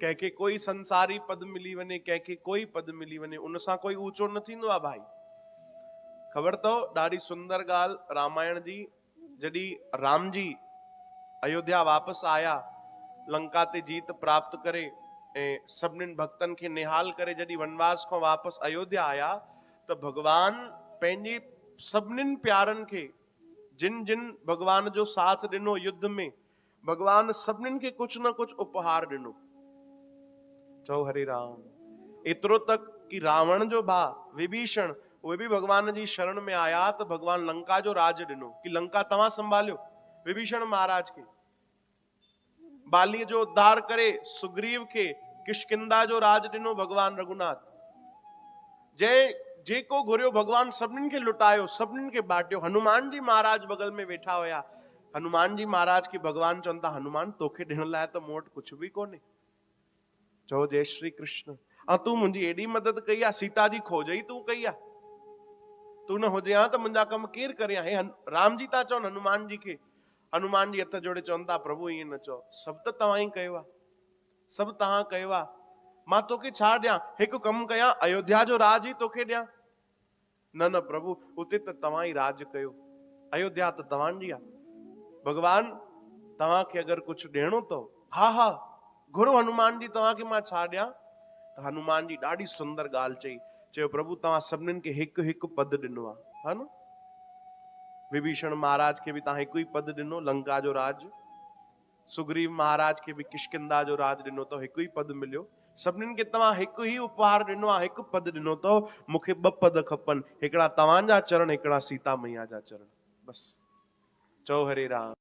कंहिंखे कोई संसारी पद मिली वञे, कंहिंखे कोई पद मिली वञे, उन सां कोई ऊंचो न थींदो आहे भाई। ख़बर अथव ॾाढी सुंदर ॻाल्हि रामायण जी, जॾहिं राम जी अयोध्या वापसि आया, लंका ते जीत प्राप्त करे ऐं सभिनीनि भक्तनि खे निहाल करे जॾहिं वनवास खां वापसि अयोध्या आया, त भगवान पंहिंजे सभिनीनि प्यारनि खे, जिन जिन भगवान जो साथ ॾिनो युद्ध में, भगवान सभिनीनि खे कुझु न कुझु उपहार ॾिनो। चओ हरे राम। एतिरो तक कि रावण जो भाउ विभीषण, उहे बि भगवान जी शरण में आया त भगवान लंका जो राज ॾिनो कि लंका तव्हां संभालियो। विभीषण महाराज खे बाली जो उद्धार करे सुग्रीव खे किष्किंधा जो राज ॾिनो भगवान रघुनाथ। जेको घुरियो भगवान सभिनीनि खे लुटायो, सभिनीनि खे बांटियो। हनुमान जी महाराज बगल में वेठा हुया। हनुमान जी महाराज खे भगवान चवनि था, हनुमान तोखे ॾियण लाइ त मूं वटि कुझु बि कोन्हे। चओ जय श्री कृष्ण। ऐं तूं मुंहिंजी एॾी मदद कई आहे, सीता जी खोज ई तूं कई आहे। तूं न हुजे हा त मुंहिंजा कम केरु करे हा। हे राम जी था चवनि हनुमान जी खे। हनुमान जी हथ जोड़े चवनि था, प्रभु ईअं न चओ, सभु त तव्हां ई कयो आहे, सभु तव्हां कयो आहे, मां तोखे छा ॾियां? हिकु कमु कयां, अयोध्या जो राज ई तोखे ॾियां? न न प्रभु, उते त तव्हां ई राज कयो, अयोध्या त तव्हांजी आहे। भगवान तव्हांखे अगरि कुझु ॾियणो अथव, हा हा घुरो हनुमान जी, तव्हांखे मां छा ॾियां? त हनुमान जी ॾाढी सुंदर ॻाल्हि चई, चयो प्रभु तव्हां सभिनीनि खे हिकु हिकु पद ॾिनो आहे, हा न? विभीषण महाराज खे बि तव्हां हिकु ई पद ॾिनो, लंका जो राज। सुग्रीव महाराज खे बि किष्किंधा जो राज ॾिनो अथव, हिकु ई पद मिलियो। सभिनीनि खे तव्हां हिकु ई उपहार ॾिनो आहे, हिकु पद ॾिनो अथव। मूंखे ॿ पद खपनि, हिकिड़ा तव्हांजा चरण, हिकिड़ा सीता मैया जा चरण, बस। चओ हरे राम।